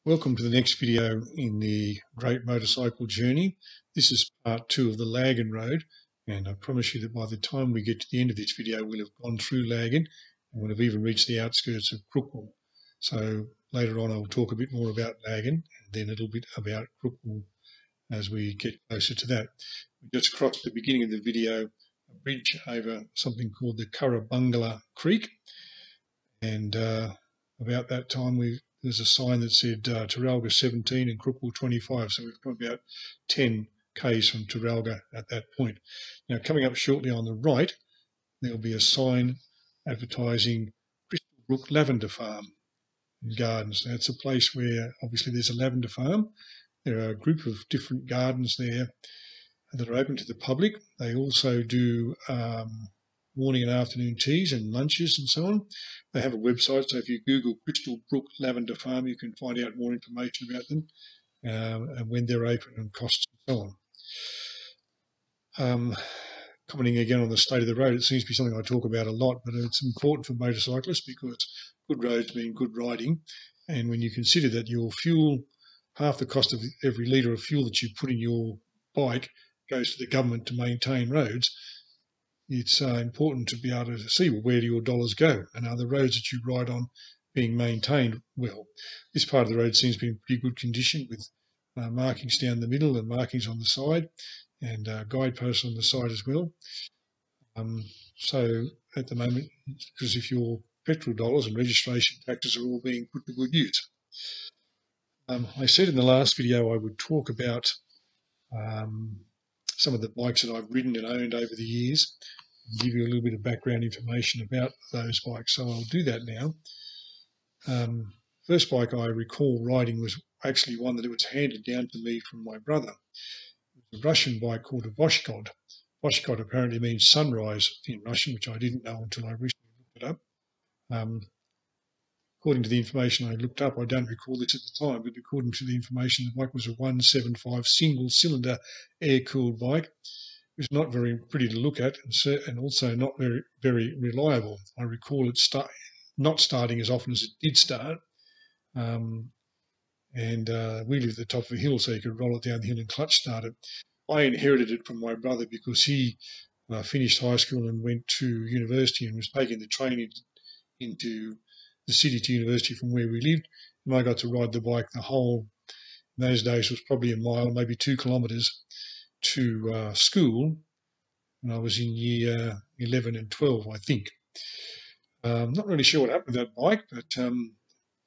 Welcome to the next video in the Great Motorcycle Journey. This is part 2 of the Laggan Road, and I promise you that by the time we get to the end of this video we'll have gone through Laggan and we'll have even reached the outskirts of Crookwell. So later on I'll talk a bit more about Laggan and then a little bit about Crookwell as we get closer to that. We just crossed the beginning of the video a bridge over something called the Currabungala Creek, and about that time there's a sign that said Terralga 17 and Crookwell 25, so we've got about 10 k's from Terralga at that point. Now coming up shortly on the right there'll be a sign advertising Crystal Brook Lavender Farm and Gardens. Now, it's a place where obviously there's a lavender farm. There are a group of different gardens there that are open to the public. They also do morning and afternoon teas and lunches and so on. They have a website, so if you Google Crystal Brook Lavender Farm, you can find out more information about them and when they're open and costs and so on. Commenting again on the state of the road, it seems to be something I talk about a lot, but it's important for motorcyclists because good roads mean good riding. And when you consider that your fuel, half the cost of every litre of fuel that you put in your bike goes to the government to maintain roads, it's important to be able to see, well, where do your dollars go, and are the roads that you ride on being maintained well. This part of the road seems to be in pretty good condition with markings down the middle and markings on the side and guideposts on the side as well. So at the moment, because if your petrol dollars and registration taxes are all being put to good use. I said in the last video I would talk about some of the bikes that I've ridden and owned over the years and give you a little bit of background information about those bikes. So I'll do that now. First bike I recall riding was actually one that was handed down to me from my brother. It was a Russian bike called a Voshkod. Voshkod apparently means sunrise in Russian, which I didn't know until I recently looked it up. According to the information I looked up, I don't recall this at the time, but according to the information, the bike was a 175 single-cylinder air-cooled bike. It was not very pretty to look at and also not very reliable. I recall it not starting as often as it did start. We lived at the top of a hill, so you could roll it down the hill and clutch start it. I inherited it from my brother because he finished high school and went to university and was taking the train into the city to university from where we lived, and I got to ride the bike the whole, in those days was probably a mile, maybe 2 kilometres to school, and I was in year 11 and 12, I think. Not really sure what happened with that bike, but for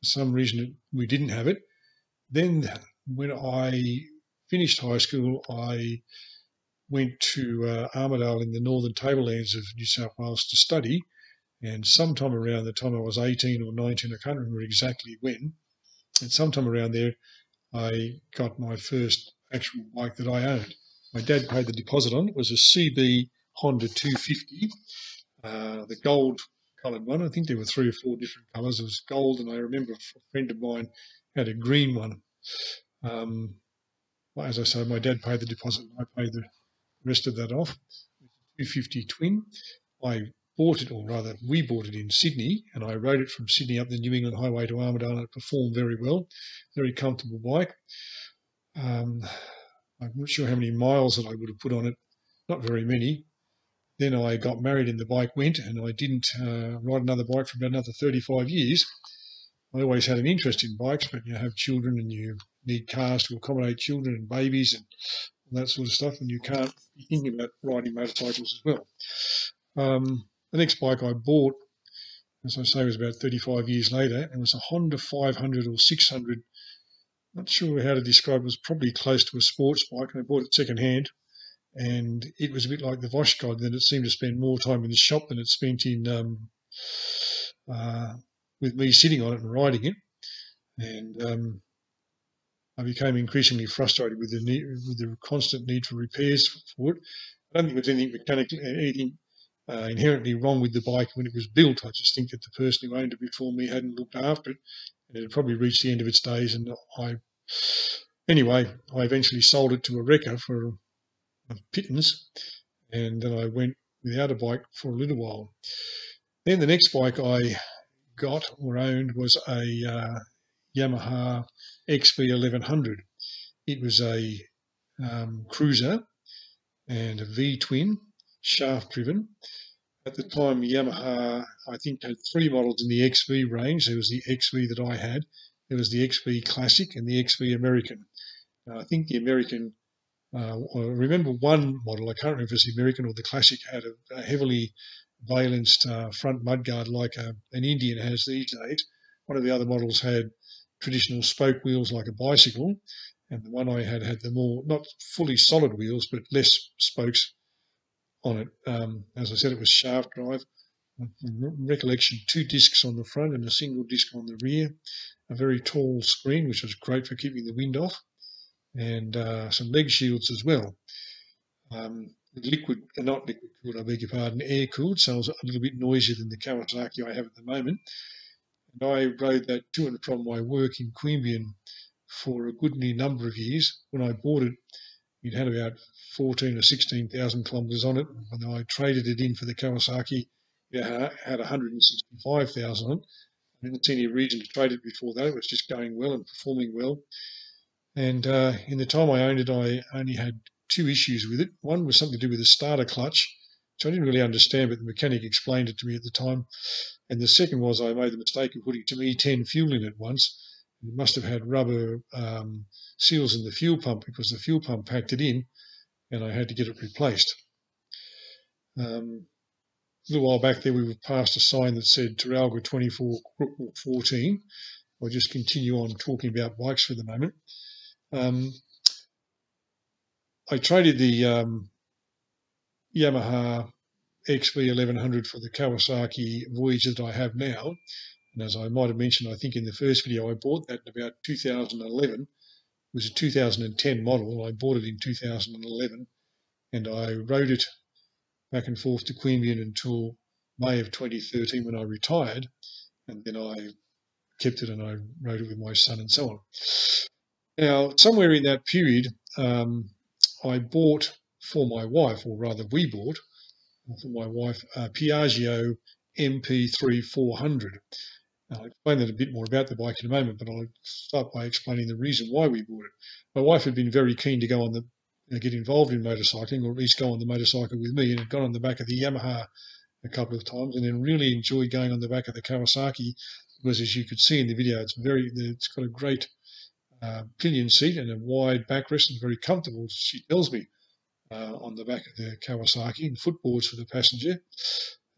some reason we didn't have it. Then when I finished high school, I went to Armidale in the northern tablelands of New South Wales to study, and sometime around the time I was 18 or 19, I can't remember exactly when, and sometime around there I got my first actual bike that I owned. My dad paid the deposit on it. It was a CB Honda 250, the gold coloured one. I think there were 3 or 4 different colours. It was gold, and I remember a friend of mine had a green one. As I say, my dad paid the deposit and I paid the rest of that off. It was a 250 twin. I bought it, or rather we bought it in Sydney, and I rode it from Sydney up the New England Highway to Armidale, and it performed very well. Very comfortable bike. I'm not sure how many miles that I would have put on it, not very many. Then I got married and the bike went, and I didn't ride another bike for about another 35 years. I always had an interest in bikes, but you have children and you need cars to accommodate children and babies and all that sort of stuff, and you can't be thinking about riding motorcycles as well. The next bike I bought, as I say, was about 35 years later. It was a Honda 500 or 600. Not sure how to describe it. It was probably close to a sports bike. I bought it second hand, and it was a bit like the Voshkod, that it seemed to spend more time in the shop than it spent in with me sitting on it and riding it. And I became increasingly frustrated with the constant need for repairs for it. I don't think there's anything mechanically, inherently wrong with the bike when it was built. I just think that the person who owned it before me hadn't looked after it, and it had probably reached the end of its days. And I eventually sold it to a wrecker for a pittance, and then I went without a bike for a little while. Then the next bike I got or owned was a Yamaha XV 1100. It was a cruiser and a V-twin, shaft-driven. At the time, Yamaha, I think, had 3 models in the XV range. There was the XV that I had, there was the XV Classic, and the XV American. I think the American, I remember one model, I can't remember if it was the American or the Classic, had a heavily valenced front mudguard like an Indian has these days. One of the other models had traditional spoke wheels like a bicycle, and the one I had the more, not fully solid wheels, but less spokes on it. As I said, it was shaft drive. Recollection, 2 discs on the front and a single disc on the rear, a very tall screen, which was great for keeping the wind off, and some leg shields as well. Not liquid cooled, I beg your pardon, air cooled, so it was a little bit noisier than the Kawasaki I have at the moment. And I rode that to and from my work in Queanbeyan for a goodly number of years. When I bought it, it had about 14 or 16,000 kilometres on it. When I traded it in for the Kawasaki, it had 165,000 on it. I didn't see any reason to trade it before that. It was just going well and performing well. And in the time I owned it, I only had 2 issues with it. One was something to do with the starter clutch, which I didn't really understand, but the mechanic explained it to me at the time. And the second was I made the mistake of putting some E10 fuel in it once. It must have had rubber seals in the fuel pump because the fuel pump packed it in, and I had to get it replaced. A little while back there, we were passed a sign that said Teralga 24, Crookwell 14. I'll just continue on talking about bikes for the moment. I traded the Yamaha XV 1100 for the Kawasaki Voyager that I have now. And as I might have mentioned, I think in the first video, I bought that in about 2011. It was a 2010 model. I bought it in 2011, and I rode it back and forth to Queanbeyan until May of 2013 when I retired, and then I kept it and I rode it with my son and so on. Now, somewhere in that period, I bought for my wife, or rather we bought for my wife, a Piaggio MP3 400. I'll explain that a bit more about the bike in a moment, but I'll start by explaining the reason why we bought it. My wife had been very keen to go on get involved in motorcycling, or at least go on the motorcycle with me, and had gone on the back of the Yamaha a couple of times, and then really enjoyed going on the back of the Kawasaki because, as you could see in the video, it's got a great pillion seat and a wide backrest and very comfortable, she tells me, on the back of the Kawasaki, and footboards for the passenger.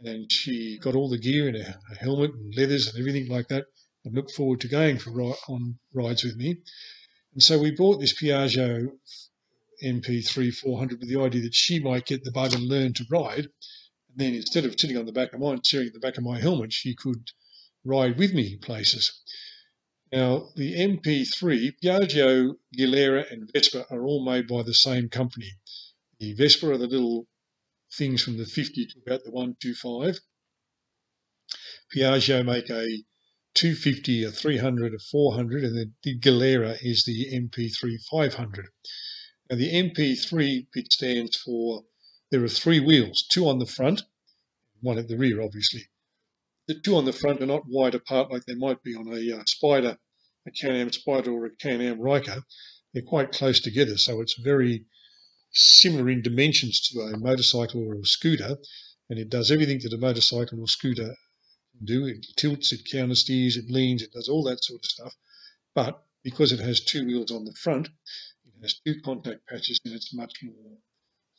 And she got all the gear and a helmet and leathers and everything like that, and looked forward to going on rides with me. And so we bought this Piaggio MP3 400 with the idea that she might get the bug and learn to ride. And then instead of sitting on the back of mine, steering at the back of my helmet, she could ride with me places. Now, the MP3, Piaggio, Gilera and Vespa are all made by the same company. The Vespa are the little things from the 50 to about the 125. Piaggio make a 250, a 300, a 400, and the Gilera is the MP3 500. Now, the MP3 bit stands for, there are 3 wheels, 2 on the front, 1 at the rear, obviously. The 2 on the front are not wide apart like they might be on a Spider, a Can-Am Spider or a Can-Am Ryker. They're quite close together, so it's very similar in dimensions to a motorcycle or a scooter, and it does everything that a motorcycle or scooter can do. It tilts, it countersteers, it leans, it does all that sort of stuff. But because it has 2 wheels on the front, it has 2 contact patches, and it's much more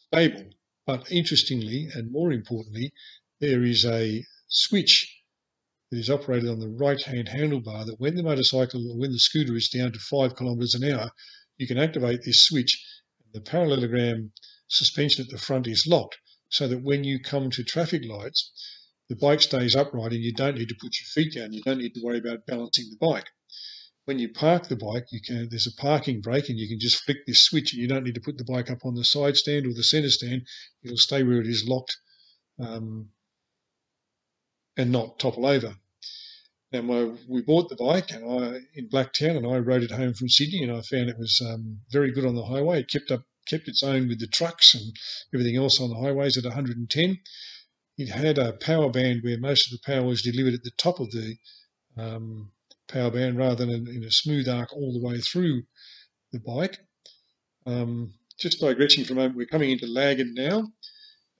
stable. But interestingly, and more importantly, there is a switch that is operated on the right-hand handlebar that when the motorcycle or when the scooter is down to 5 kilometres an hour, you can activate this switch. The parallelogram suspension at the front is locked, so that when you come to traffic lights, the bike stays upright and you don't need to put your feet down. You don't need to worry about balancing the bike. When you park the bike, there's a parking brake, and you can just flick this switch, and you don't need to put the bike up on the side stand or the centre stand. It'll stay where it is locked and not topple over. Now, we bought the bike in Blacktown, and I rode it home from Sydney, and I found it was very good on the highway. It kept its own with the trucks and everything else on the highways at 110. It had a power band where most of the power was delivered at the top of the power band rather than in a smooth arc all the way through the bike. Just digressing for a moment, we're coming into Laggan now,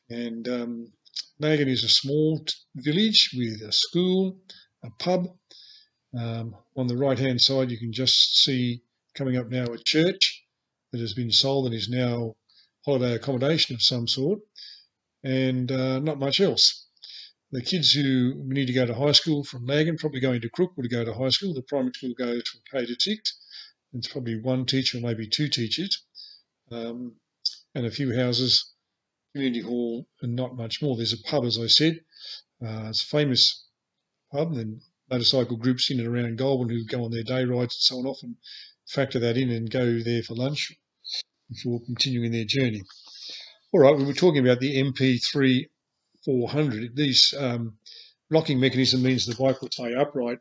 and Laggan is a small village with a school, a pub. On the right-hand side, you can just see coming up now a church that has been sold and is now holiday accommodation of some sort, and not much else. The kids who need to go to high school from Laggan probably going to Crookwell to go to high school. The primary school goes from K to 6. It's probably one teacher, maybe two teachers, and a few houses, community hall, and not much more. There's a pub, as I said. It's a famous pub, and motorcycle groups in and around Goulburn who go on their day rides and so on often factor that in and go there for lunch before continuing their journey. All right, we were talking about the MP3 400. These locking mechanism means the bike will stay upright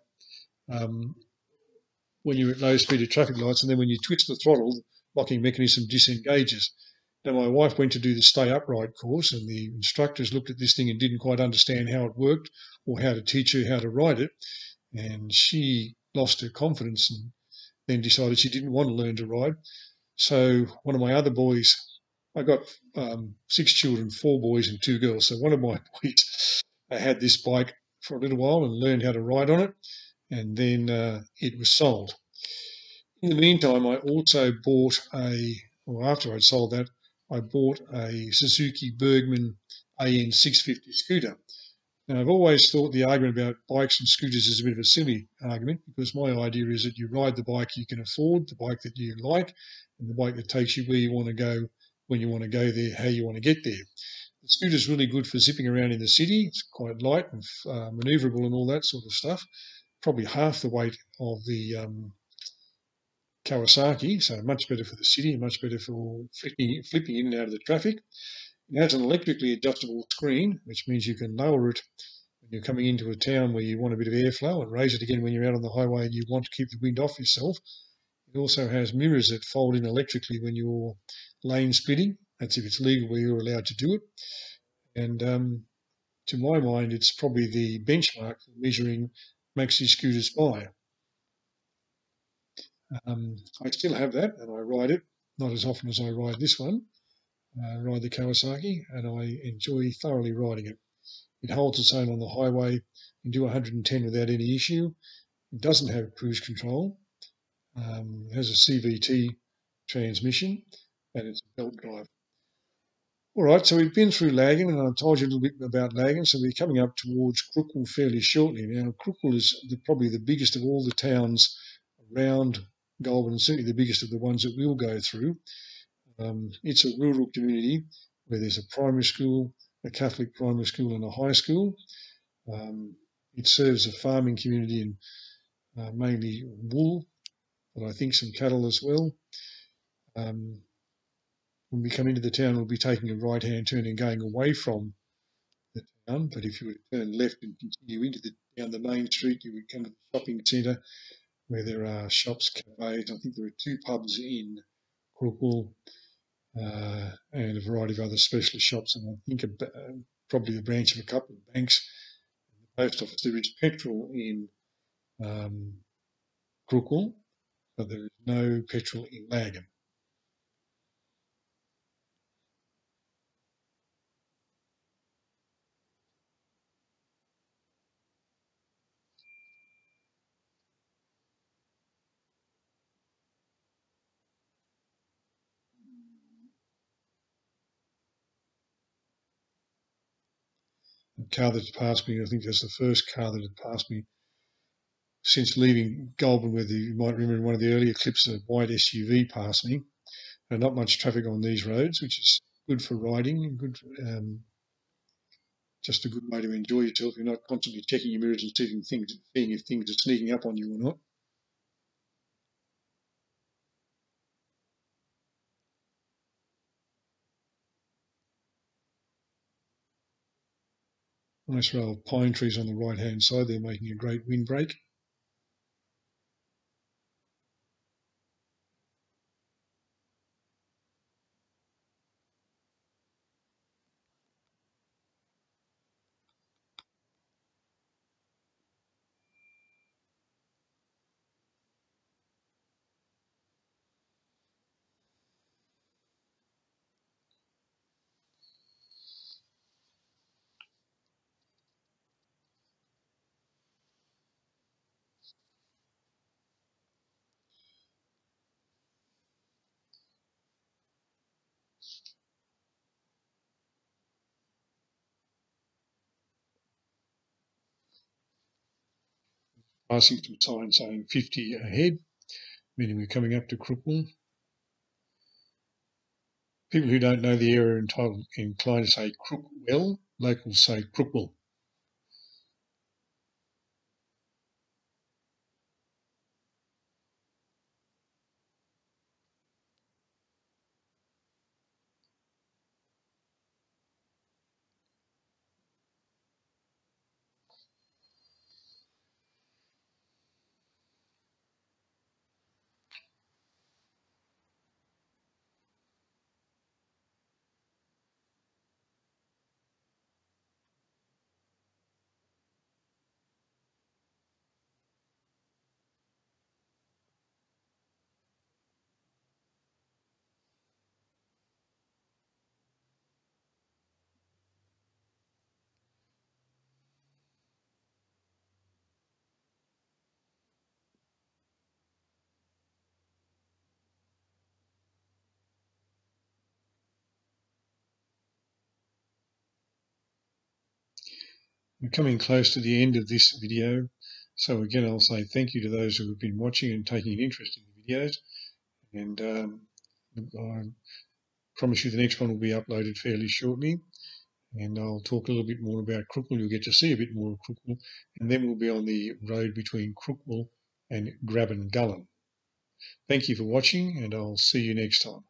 when you're at low speed of traffic lights, and then when you twitch the throttle, the locking mechanism disengages. Now, my wife went to do the stay upright course, and the instructors looked at this thing and didn't quite understand how it worked or how to teach her how to ride it, and she lost her confidence and then decided she didn't want to learn to ride. So one of my other boys, I got 6 children, 4 boys and 2 girls. So one of my boys had this bike for a little while and learned how to ride on it, and then it was sold. In the meantime, I also bought after I'd sold that, I bought a Suzuki Bergman AN 650 scooter. Now, I've always thought the argument about bikes and scooters is a bit of a silly argument, because my idea is that you ride the bike you can afford, the bike that you like, and the bike that takes you where you want to go, when you want to go there, how you want to get there. The scooter's really good for zipping around in the city. It's quite light and manoeuvrable and all that sort of stuff. Probably half the weight of the Kawasaki, so much better for the city, much better for flipping in and out of the traffic. It has an electrically adjustable screen, which means you can lower it when you're coming into a town where you want a bit of airflow, and raise it again when you're out on the highway and you want to keep the wind off yourself. It also has mirrors that fold in electrically when you're lane splitting. That's if it's legal where you're allowed to do it. And to my mind, it's probably the benchmark for measuring maxi scooters by. I still have that, and I ride it, not as often as I ride this one. I ride the Kawasaki, and I enjoy thoroughly riding it. It holds its own on the highway. You can do 110 without any issue. It doesn't have cruise control. It has a CVT transmission, and it's a belt drive. All right, so we've been through Laggan, and I've told you a little bit about Laggan, so we're coming up towards Crookwell fairly shortly. Now, Crookwell is probably the biggest of all the towns around Goulburn, and certainly the biggest of the ones that we'll go through. It's a rural community where there's a primary school, a Catholic primary school, and a high school. It serves a farming community and mainly wool, but I think some cattle as well. When we come into the town, we'll be taking a right-hand turn and going away from the town. But if you were to turn left and continue down the main street, you would come to the shopping centre where there are shops, cafes. I think there are 2 pubs in Crookwell and a variety of other specialist shops. And I think probably the branch of a couple of banks and the post office. There is petrol in Crookwell, but there is no petrol in Laggan. The car that's passed me, I think that's the first car that had passed me since leaving Goulburn, where you might remember in one of the earlier clips, a white SUV passed me. And not much traffic on these roads, which is good for riding and good, just a good way to enjoy yourself. You're not constantly checking your mirrors and seeing if things are sneaking up on you or not. Nice row of pine trees on the right-hand side. They're making a great windbreak. passing some signs saying 50 ahead, meaning we're coming up to Crookwell. People who don't know the area are inclined to say Crookwell. Locals say Crookwell. We're coming close to the end of this video. So again, I'll say thank you to those who have been watching and taking an interest in the videos. And I promise you the next one will be uploaded fairly shortly. And I'll talk a little bit more about Crookwell. You'll get to see a bit more of Crookwell. And then we'll be on the road between Crookwell and Grabban Gullen. Thank you for watching, and I'll see you next time.